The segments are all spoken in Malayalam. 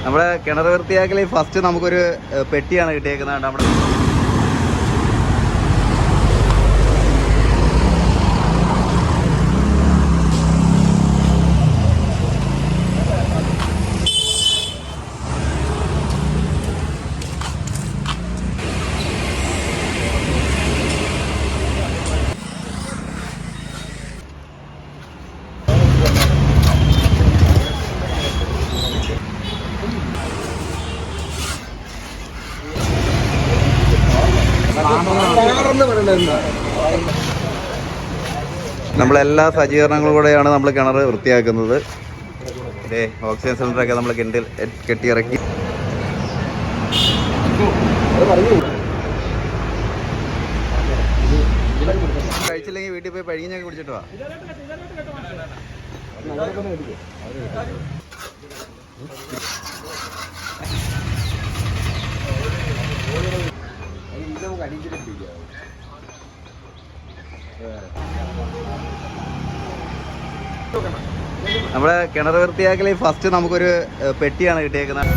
നമ്മുടെ കിണർ വൃത്തിയാക്കൽ ഫസ്റ്റ് നമുക്കൊരു പെട്ടിയാണ് കിട്ടിയേക്കുന്നത്. നമ്മുടെ നമ്മളെല്ലാ സജ്ജീകരണങ്ങളും കൂടെയാണ് നമ്മൾ കിണർ വൃത്തിയാക്കുന്നത്. ഓക്സിജൻ സിലിണ്ടറൊക്കെ നമ്മൾ കിണറ്റിൽ കെട്ടിയിറക്കി. കഴിച്ചില്ലെങ്കിൽ വീട്ടിൽ പോയി പഴുകിഞ്ഞൊക്കെ കുടിച്ചിട്ട് വാ. നമ്മുടെ കിണർ വൃത്തിയാക്കൽ ഫസ്റ്റ് നമുക്കൊരു പെട്ടിയാണ് കിട്ടിയേക്കുന്നത്.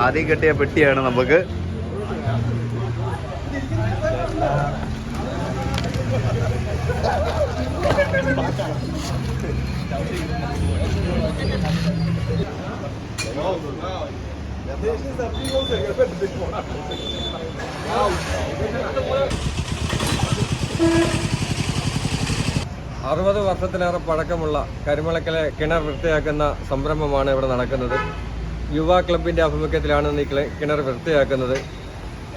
ആദ്യം കെട്ടിയ പെട്ടിയാണ് നമുക്ക്. അറുപത് വർഷത്തിലേറെ പഴക്കമുള്ള കരിമളക്കലെ കിണർ വൃത്തിയാക്കുന്ന സംരംഭമാണ് ഇവിടെ നടക്കുന്നത്. യുവ ക്ലബിൻ്റെ ആഭിമുഖ്യത്തിലാണ് ഈ കിണർ വൃത്തിയാക്കുന്നത്.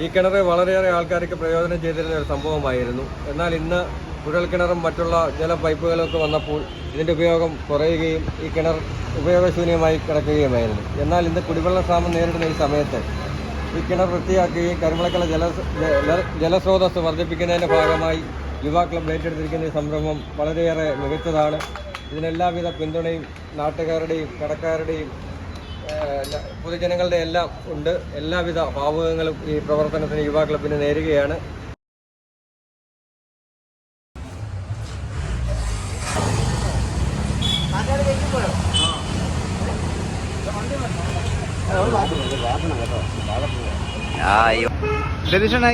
ഈ കിണർ വളരെയേറെ ആൾക്കാർക്ക് പ്രയോജനം ചെയ്തിരുന്ന ഒരു സംഭവമായിരുന്നു. എന്നാൽ ഇന്ന് കുഴൽക്കിണറും മറ്റുള്ള ജല പൈപ്പുകളൊക്കെ വന്നപ്പോൾ ഇതിൻ്റെ ഉപയോഗം കുറയുകയും ഈ കിണർ ഉപയോഗശൂന്യമായി കിടക്കുകയുമായിരുന്നു. എന്നാൽ ഇന്ന് കുടിവെള്ള ക്ഷാമം നേരിടുന്ന ഈ സമയത്ത് ഈ കിണർ വൃത്തിയാക്കുകയും കരിമളക്കല ജലസ്രോതസ് വർദ്ധിപ്പിക്കുന്നതിൻ്റെ ഭാഗമായി യുവ ക്ലബ് ഏറ്റെടുത്തിരിക്കുന്ന ഈ സംരംഭം വളരെയേറെ മികച്ചതാണ്. ഇതിനെല്ലാവിധ പിന്തുണയും നാട്ടുകാരുടെയും കടക്കാരുടെയും പൊതുജനങ്ങളുടെ എല്ലാം ഉണ്ട്. എല്ലാവിധ ഭാവുകങ്ങളും ഈ പ്രവർത്തനത്തിന് യുവ ക്ലബിന് നേരുകയാണ്.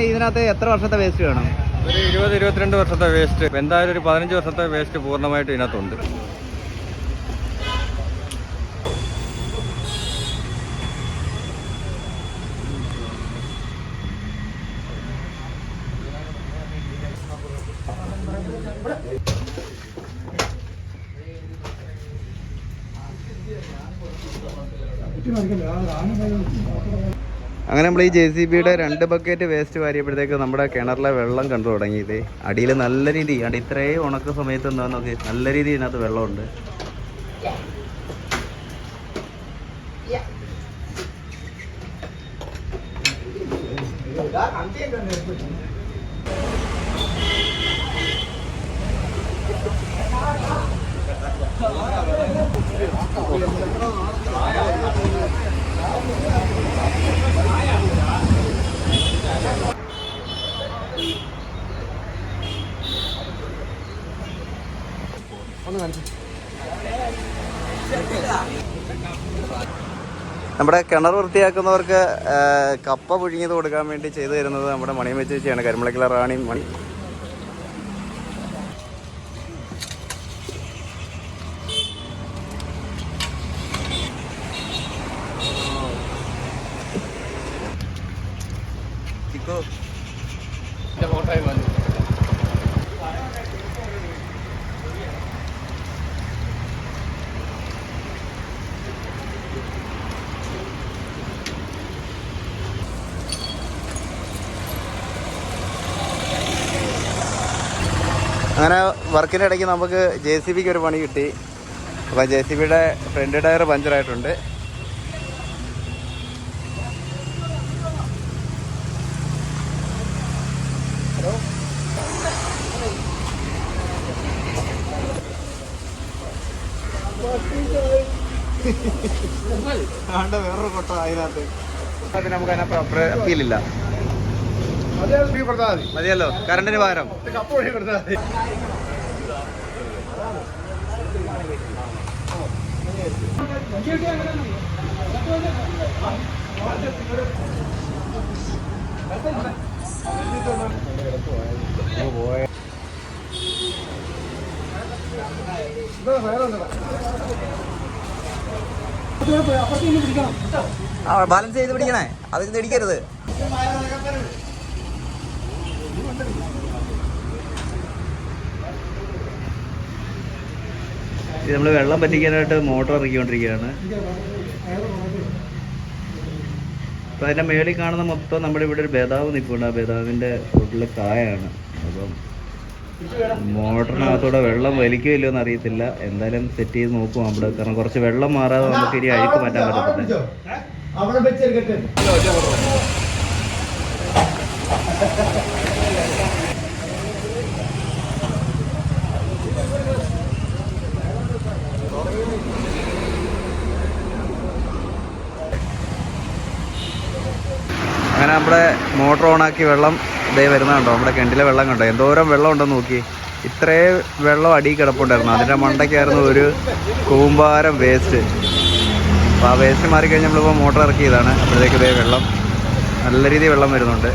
ഇതിനകത്ത് എത്ര വർഷത്തെ വേസ്റ്റ് വേണം? ഒരു 20-22 വർഷത്തെ വേസ്റ്റ്, എന്തായാലും ഒരു 15 വർഷത്തെ വേസ്റ്റ് പൂർണ്ണമായിട്ട് ഇതിനകത്തുണ്ട്. അങ്ങനെ നമ്മൾ ഈ JCBയുടെ 2 ബക്കറ്റ് വേസ്റ്റ് വാരിയപ്പോഴത്തേക്ക് നമ്മുടെ കിണറിലെ വെള്ളം കണ്ടു തുടങ്ങിയത്. അടിയിൽ നല്ല രീതി, ഇത്രയും ഉണക്ക സമയത്ത് എന്താന്ന് നോക്കി നല്ല രീതി ഇതിനകത്ത് വെള്ളമുണ്ട്. നമ്മുടെ കിണർ വൃത്തിയാക്കുന്നവർക്ക് കപ്പ പുഴുങ്ങിയത് കൊടുക്കാൻ വേണ്ടി ചെയ്തു തരുന്നത് നമ്മുടെ മണിയമ്മ ചേച്ചിയാണ്, കരിമളക്കിലെ റാണി മണി. അങ്ങനെ വർക്കിൻ്റെ ഇടയ്ക്ക് നമുക്ക് JCBക്ക് ഒരു പണി കിട്ടി. അപ്പോൾ JCBയുടെ ഫ്രണ്ട് ടയർ പഞ്ചറായിട്ടുണ്ട്. വേറൊരു കൊട്ട അതിനകത്ത്. അതിന് നമുക്ക് അതിനകത്ത് അപ്പീലില്ല. മതിയല്ലോ, കറണ്ടിന് പകരം. ബാലൻസ് ചെയ്ത് പിടിക്കണേ, അതിൽ ഇടിക്കരുത്. ഇത് നമ്മൾ വെള്ളം പറ്റിക്കാനായിട്ട് മോട്ടോർ ഇറക്കിക്കൊണ്ടിരിക്കുകയാണ്. അപ്പം അതിൻ്റെ മേളിൽ കാണുന്ന മൊത്തം നമ്മുടെ ഇവിടെ ഒരു ബേദാവ് നിൽപ്പുണ്ട്. ആ ബേദാവിൻ്റെ ഫുഡിൽ കായാണ്. അപ്പം മോട്ടറിനകത്തൂടെ വെള്ളം വലിക്കുകയോ ഇല്ലയോ എന്ന് അറിയത്തില്ല. എന്തായാലും സെറ്റ് ചെയ്ത് നോക്കും അവിടെ, കാരണം കുറച്ച് വെള്ളം മാറാതെ നമുക്ക് ഇനി അഴുക്ക് മാറ്റാൻ പറ്റത്തില്ല. അങ്ങനെ നമ്മുടെ മോട്ടർ ഓണാക്കി വെള്ളം ഇതേ വരുന്നുണ്ടോ, നമ്മുടെ കിണറ്റിലെ വെള്ളം കണ്ടോ, എന്തോരം വെള്ളം ഉണ്ടെന്ന് നോക്കി. ഇത്രയും വെള്ളം അടിയിൽ കിടപ്പുണ്ടായിരുന്നു. അതിൻ്റെ മണ്ടയ്ക്കായിരുന്നു ഒരു കൂമ്പാരം വേസ്റ്റ്. അപ്പോൾ ആ വേസ്റ്റ് മാറിക്കഴിഞ്ഞ് നമ്മളിപ്പോൾ മോട്ടർ ഇറക്കിയതാണ്. അപ്പോഴത്തേക്ക് ഇതേ വെള്ളം, നല്ല രീതിയിൽ വെള്ളം വരുന്നുണ്ട്.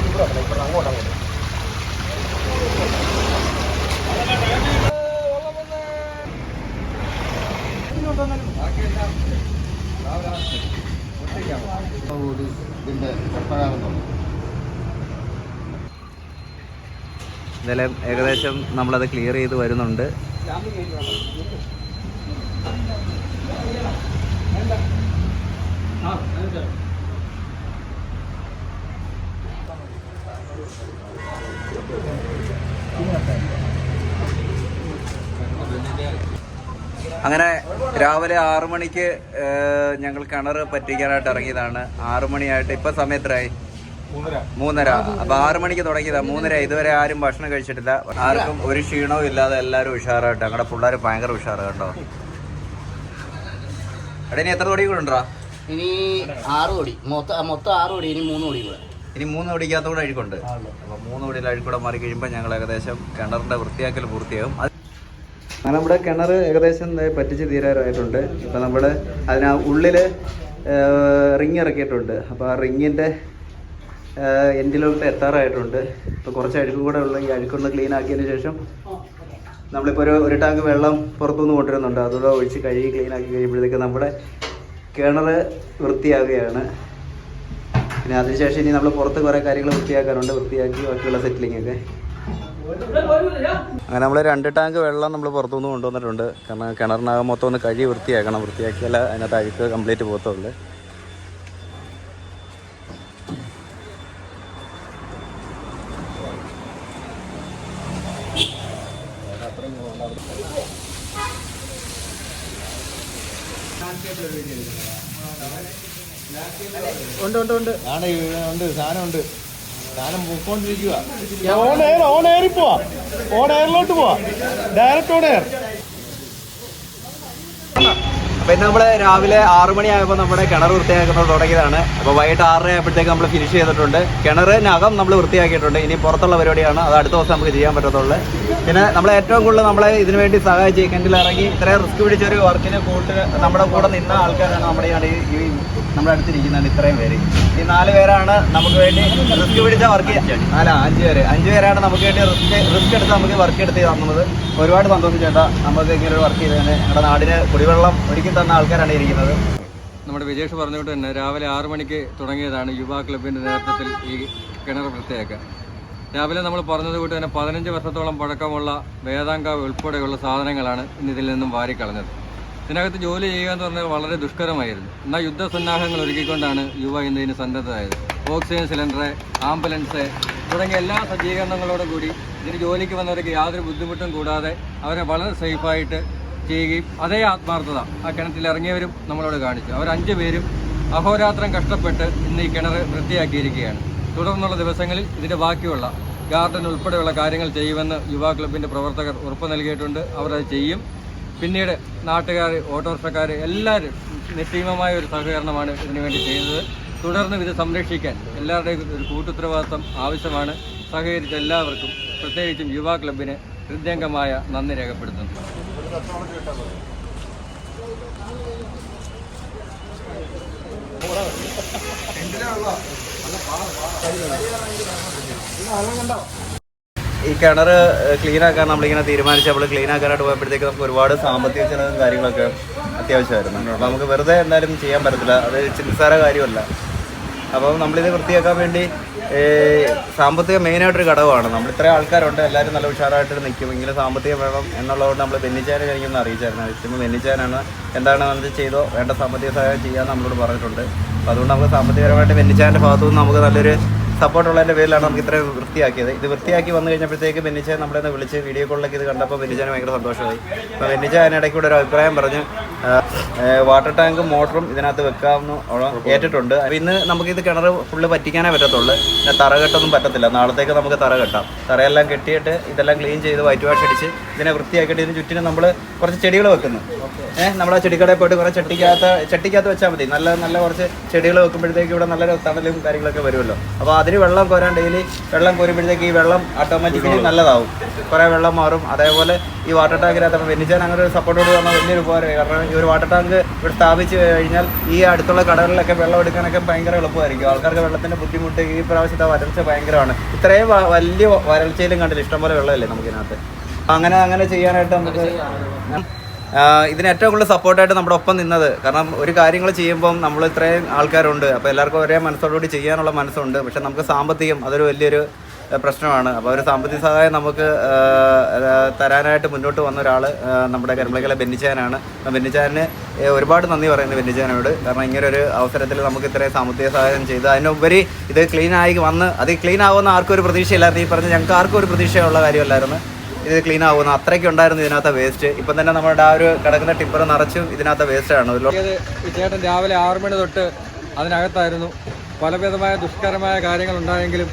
എന്തായാലും ഏകദേശം നമ്മളത് ക്ലിയർ ചെയ്ത് വരുന്നുണ്ട്. അങ്ങനെ രാവിലെ 6 മണിക്ക് ഞങ്ങൾ കിണർ പറ്റിക്കാനായിട്ട് ഇറങ്ങിയതാണ്. 6 മണിയായിട്ട് ഇപ്പം സമയത്തായി 3:30. അപ്പോൾ 6 മണിക്ക് തുടങ്ങിയതാണ്, 3:30. ഇതുവരെ ആരും ഭക്ഷണം കഴിച്ചിട്ടില്ല. ആർക്കും ഒരു ക്ഷീണവും ഇല്ലാതെ എല്ലാവരും ഉഷാറായിട്ട്. ഞങ്ങളുടെ പിള്ളേർ ഭയങ്കര ഉഷാറ് കേട്ടോ. എടാ ഇനി എത്ര കോടി കൂടെ ഉണ്ടോ? ഇനി 6 കോടി, മൊത്തം 6 കോടി. ഇനി 3 കോടി കൂടെ. ഇനി 3 കോടിക്കകത്തുകൂടെ അഴുക്കുണ്ട്. അപ്പോൾ 3 കോടിയിൽ അഴുക്കൂടെ മാറി കഴിയുമ്പോൾ ഞങ്ങൾ ഏകദേശം കിണറിൻ്റെ വൃത്തിയാക്കൽ പൂർത്തിയാകും. അങ്ങനെ നമ്മുടെ കിണർ ഏകദേശം പറ്റിച്ച് തീരാറായിട്ടുണ്ട്. ഇപ്പം നമ്മൾ അതിന് ഉള്ളിൽ റിങ് ഇറക്കിയിട്ടുണ്ട്. അപ്പോൾ ആ റിങ്ങിൻ്റെ എൻഡിലോട്ട് എത്താറായിട്ടുണ്ട്. ഇപ്പോൾ കുറച്ച് അഴുക്കും കൂടെ ഉള്ള ഈ അഴുക്കൊന്ന് ക്ലീൻ ആക്കിയതിന് ശേഷം നമ്മളിപ്പോൾ ഒരു ടാങ്ക് വെള്ളം പുറത്തുനിന്ന് കൊണ്ടുവരുന്നുണ്ട്. അതുകൂടെ ഒഴിച്ച് കഴുകി ക്ലീൻ ആക്കി കഴിയുമ്പോഴത്തേക്ക് നമ്മുടെ കിണർ വൃത്തിയാകുകയാണ്. പിന്നെ അതിനുശേഷം ഇനി നമ്മൾ പുറത്ത് കുറേ കാര്യങ്ങൾ വൃത്തിയാക്കാറുണ്ട്. വൃത്തിയാക്കി ബാക്കിയുള്ള സെറ്റിലിങ്ങൊക്കെ. അങ്ങനെ നമ്മൾ 2 ടാങ്ക് വെള്ളം നമ്മൾ പുറത്തുനിന്ന് കൊണ്ടുവന്നിട്ടുണ്ട്. കാരണം കിണറിനകം മൊത്തം ഒന്ന് കഴുകി വൃത്തിയാക്കണം. വൃത്തിയാക്കിയാൽ അതിനകത്ത് അഴുക്ക് കംപ്ലീറ്റ് പോകത്തുള്ളൂ. ഉണ്ട് സാധനമുണ്ട്. സാധനം പോയിക്കൊണ്ടിരിക്കുക. ഓൺ എയറിലോട്ട് പോവാ, ഡയറക്റ്റ് ഓൺ എയർ. അപ്പോൾ ഇന്ന് നമ്മൾ രാവിലെ 6 മണിയായപ്പോൾ നമ്മുടെ കിണർ വൃത്തിയാക്കുന്നത് തുടങ്ങിയതാണ്. അപ്പോൾ വൈകിട്ട് 6:30 ആയപ്പോഴത്തേക്ക് നമ്മൾ ഫിനിഷ് ചെയ്തിട്ടുണ്ട്. കിണറിനകം നമ്മൾ വൃത്തിയാക്കിയിട്ടുണ്ട്. ഇനി പുറത്തുള്ള പരിപാടിയാണ്, അത് അടുത്ത ദിവസം നമുക്ക് ചെയ്യാൻ പറ്റത്തുള്ളൂ. പിന്നെ നമ്മളെ ഏറ്റവും കൂടുതൽ നമ്മളെ ഇതിനു വേണ്ടി സഹായിച്ച് കിണറ്റിൽ ഇറങ്ങി ഇത്രയും റിസ്ക് പിടിച്ചൊരു വർക്കിന് നമ്മുടെ കൂടെ നിന്ന ആൾക്കാരാണ് നമ്മുടെ ഈ നമ്മുടെ അടുത്തിരിക്കുന്നതാണ്. ഇത്രയും പേര്, ഈ 4 പേരാണ് നമുക്ക് വേണ്ടി റിസ്ക് പിടിച്ച വർക്ക്. 5 പേരാണ് നമുക്ക് വേണ്ടി റിസ്ക് എടുത്ത് നമുക്ക് വർക്ക് എടുത്ത് തന്നത്. ഒരുപാട് സന്തോഷിച്ചേട്ടാ, നമുക്ക് ഇങ്ങനെ ഒരു വർക്ക് ചെയ്തതിന്. ഞങ്ങളുടെ നാടിന് കുടിവെള്ളം ഒരുക്കി തന്ന ആൾക്കാരാണ് ഇരിക്കുന്നത്. നമ്മുടെ വിജേഷ് പറഞ്ഞുകൊണ്ട് തന്നെ രാവിലെ 6 മണിക്ക് തുടങ്ങിയതാണ് യുവാ ക്ലബിൻ്റെ നേതൃത്വത്തിൽ ഈ കിണർ വൃത്തിയാക്കുക. രാവിലെ നമ്മൾ പറഞ്ഞതുകൊണ്ട് തന്നെ 15 വർഷത്തോളം പഴക്കമുള്ള വേദാങ്ക ഉൾപ്പെടെയുള്ള സാധനങ്ങളാണ് ഇന്ന് ഇതിൽ നിന്നും വാരിക്കളഞ്ഞത്. ഇതിനകത്ത് ജോലി ചെയ്യുക എന്ന് പറഞ്ഞാൽ വളരെ ദുഷ്കരമായിരുന്നു. എന്നാൽ യുദ്ധസന്നാഹങ്ങൾ ഒരുക്കിക്കൊണ്ടാണ് യുവ ഇന്ന് ഇതിന് സന്നദ്ധമായത്. ഓക്സിജൻ സിലിണ്ടർ, ആംബുലൻസ് തുടങ്ങിയ എല്ലാ സജ്ജീകരണങ്ങളോടും കൂടി ഇതിന് ജോലിക്ക് വന്നവർക്ക് യാതൊരു ബുദ്ധിമുട്ടും കൂടാതെ അവരെ വളരെ സേഫായിട്ട് ചെയ്യുകയും അതേ ആത്മാർത്ഥത ആ കിണറ്റിൽ ഇറങ്ങിയവരും നമ്മളോട് കാണിച്ചു. അവർ 5 പേരും അഹോരാത്രം കഷ്ടപ്പെട്ട് ഇന്ന് ഈ കിണർ വൃത്തിയാക്കിയിരിക്കുകയാണ്. തുടർന്നുള്ള ദിവസങ്ങളിൽ ഇതിൻ്റെ ബാക്കിയുള്ള ഗാർഡൻ ഉൾപ്പെടെയുള്ള കാര്യങ്ങൾ ചെയ്യുമെന്ന് യുവാ ക്ലബിൻ്റെ പ്രവർത്തകർ ഉറപ്പ് നൽകിയിട്ടുണ്ട്. അവരത് ചെയ്യും. പിന്നീട് നാട്ടുകാർ, ഓട്ടോറിക്ഷക്കാർ എല്ലാവരും നിസ്സീമമായ ഒരു സഹകരണമാണ് ഇതിനു വേണ്ടി ചെയ്യുന്നത്. തുടർന്നും ഇത് സംരക്ഷിക്കാൻ എല്ലാവരുടെയും ഒരു കൂട്ടുത്തരവാദിത്വം ആവശ്യമാണ്. സഹകരിച്ച എല്ലാവർക്കും, പ്രത്യേകിച്ചും യുവ ക്ലബിന് ഹൃദയംഗമായ നന്ദി രേഖപ്പെടുത്തുന്നു. ഈ കിണർ ക്ലീൻ ആക്കാൻ നമ്മളിങ്ങനെ തീരുമാനിച്ച് നമ്മൾ ക്ലീൻ ആക്കാനായിട്ട് പോയപ്പോഴത്തേക്ക് നമുക്ക് ഒരുപാട് സാമ്പത്തിക ചിലവും കാര്യങ്ങളൊക്കെ അത്യാവശ്യമായിരുന്നു. അപ്പോൾ നമുക്ക് വെറുതെ എന്തായാലും ചെയ്യാൻ പറ്റത്തില്ല, അത് ചിന്തിസാര കാര്യമല്ല. അപ്പം നമ്മളിത് വൃത്തിയാക്കാൻ വേണ്ടി സാമ്പത്തിക മെയിനായിട്ടൊരു ഘടകമാണ്. നമ്മൾ ഇത്രയും ആൾക്കാരുണ്ട്, എല്ലാവരും നല്ല ഉഷാറായിട്ട് നിൽക്കും, ഇങ്ങനെ സാമ്പത്തികം വേണം എന്നുള്ളതുകൊണ്ട് നമ്മൾ ബെന്നിച്ചാനെ എനിക്കൊന്ന് അറിയിച്ചായിരുന്നു. ഇപ്പം ബെന്നിച്ചാനാണ് എന്താണ് നമ്മൾ ചെയ്തോ വേണ്ട സാമ്പത്തിക സഹായം ചെയ്യാൻ നമ്മളോട് പറഞ്ഞിട്ടുണ്ട്. അപ്പോൾ അതുകൊണ്ട് നമുക്ക് സാമ്പത്തികപരമായിട്ട് ബെന്നിച്ചാൻ്റെ ഭാഗത്തു നിന്ന് നമുക്ക് നല്ലൊരു സപ്പോർട്ടുള്ളതിൻ്റെ പേരിലാണ് നമുക്ക് ഇത്രയും വൃത്തിയാക്കിയത്. ഇത് വൃത്തിയാക്കി വന്നു കഴിഞ്ഞപ്പോഴത്തേക്ക് ബെന്നിച്ചാൻ നമ്മളെ വിളിച്ച് വീഡിയോ കോളിലൊക്കെ ഇത് കണ്ടപ്പോൾ ബെന്നിച്ചാന് ഭയങ്കര സന്തോഷമായി. അപ്പോൾ ബെന്നിച്ചാൻ അതിനിടയ്ക്ക് കൂടെ ഒരു അഭിപ്രായം പറഞ്ഞ് വാട്ടർ ടാങ്കും മോട്ടറും ഇതിനകത്ത് വെക്കാമെന്ന് ഏറ്റിട്ടുണ്ട്. അപ്പോൾ ഇന്ന് നമുക്കിത് കിണർ ഫുള്ള് പറ്റിക്കാനേ പറ്റത്തുള്ളൂ. പിന്നെ തറകെട്ടൊന്നും പറ്റത്തില്ല. നാളത്തേക്ക് നമുക്ക് തറ കെട്ടാം. തറയെല്ലാം കെട്ടിയിട്ട് ഇതെല്ലാം ക്ലീൻ ചെയ്ത് വൈറ്റ് വാഷ് അടിച്ച് ഇതിനെ വൃത്തിയാക്കിയിട്ട് ഇതിന് ചുറ്റിനും നമ്മൾ കുറച്ച് ചെടികൾ വെക്കുന്നു. നമ്മൾ ആ ചെടിക്കടയിൽ പോയിട്ട് കുറേ ചട്ടിക്കകത്ത് വെച്ചാൽ മതി. നല്ല കുറച്ച് ചെടികൾ വെക്കുമ്പോഴത്തേക്ക് ഇവിടെ നല്ലൊരു തണലും കാര്യങ്ങളൊക്കെ വരുമല്ലോ. അപ്പോൾ അതിന് വെള്ളം കോരാൻ ഡെയിലി വെള്ളം കോരുമ്പോഴത്തേക്ക് ഈ വെള്ളം ഓട്ടോമാറ്റിക്കലി നല്ലതാവും, കുറേ വെള്ളം മാറും. അതേപോലെ ഈ വാട്ടർ ടാങ്കിനകത്ത് അപ്പോൾ വെന്നിച്ചാൻ അങ്ങനെ ഒരു സപ്പോർട്ടോട് വന്നാൽ വലിയൊരു ഉപകാരമായി. കാരണം ഈ ഒരു വാട്ടർ ടാങ്ക് ഇവിടെ സ്ഥാപിച്ച് കഴിഞ്ഞാൽ ഈ അടുത്തുള്ള കടകളിലൊക്കെ വെള്ളം എടുക്കാനൊക്കെ ഭയങ്കര എളുപ്പമായിരിക്കും. ആൾക്കാർക്ക് വെള്ളത്തിൻ്റെ ബുദ്ധിമുട്ട് ഈ പ്രാവശ്യത്തെ വരൾച്ച ഭയങ്കരമാണ്. ഇത്രയും വലിയ വരൾച്ചയിലും കണ്ടില്ല, ഇഷ്ടംപോലെ വെള്ളമല്ലേ നമുക്കിതിനകത്ത്. അങ്ങനെ ചെയ്യാനായിട്ട് നമുക്ക് ഇതിന് ഏറ്റവും കൂടുതൽ സപ്പോർട്ടായിട്ട് നമ്മുടെ ഒപ്പം നിന്നത്, കാരണം ഒരു കാര്യങ്ങൾ ചെയ്യുമ്പം നമ്മൾ ഇത്രയും ആൾക്കാരുണ്ട്, അപ്പോൾ എല്ലാവർക്കും ഒരേ മനസ്സോടുകൂടി ചെയ്യാനുള്ള മനസ്സുണ്ട്. പക്ഷെ നമുക്ക് സാമ്പത്തികം അതൊരു വലിയൊരു പ്രശ്നമാണ്. അപ്പോൾ ഒരു സാമ്പത്തിക സഹായം നമുക്ക് തരാനായിട്ട് മുന്നോട്ട് വന്ന ഒരാൾ നമ്മുടെ കരിമ്പളക്കലെ ബെന്നിച്ചാനാണ്. ബെന്നിച്ചാന് ഒരുപാട് നന്ദി പറയുന്നു ബെന്നിച്ചാനോട്. കാരണം ഇങ്ങനെ ഒരു അവസരത്തിൽ നമുക്ക് ഇത്രയും സാമ്പത്തിക സഹായം ചെയ്ത് അതിനുപരി ഇത് ക്ലീൻ ആയി വന്ന് അത് ക്ലീൻ ആവുമെന്ന് ആർക്കും ഒരു പ്രതീക്ഷയില്ലായിരുന്നു. ഈ പറഞ്ഞ ഞങ്ങൾക്ക് ആർക്കും ഒരു പ്രതീക്ഷയുള്ള കാര്യമല്ലായിരുന്നു ഇത് ക്ലീൻ ആവുന്നു. അത്രയ്ക്ക് ഉണ്ടായിരുന്നു ഇതിനകത്ത് വേസ്റ്റ്. ഇപ്പം തന്നെ നമ്മുടെ ആ ഒരു കിടക്കുന്ന ടിപ്പർ നിറച്ചും ഇതിനകത്ത് വേസ്റ്റാണ്. ചേട്ടൻ രാവിലെ 6 മണി തൊട്ട് അതിനകത്തായിരുന്നു. പലവിധമായ ദുഷ്കരമായ കാര്യങ്ങൾ ഉണ്ടായെങ്കിലും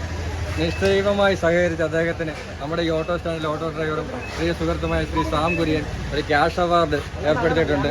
നിശ്ചയമായി സഹകരിച്ച് അദ്ദേഹത്തിന് നമ്മുടെ ഈ ഓട്ടോ സ്റ്റാൻഡിലെ ഓട്ടോ ഡ്രൈവറും പ്രിയ സുഹൃത്തുമായ ശ്രീ സാം കുര്യൻ ഒരു ക്യാഷ് അവാർഡ് ഏർപ്പെടുത്തിയിട്ടുണ്ട്.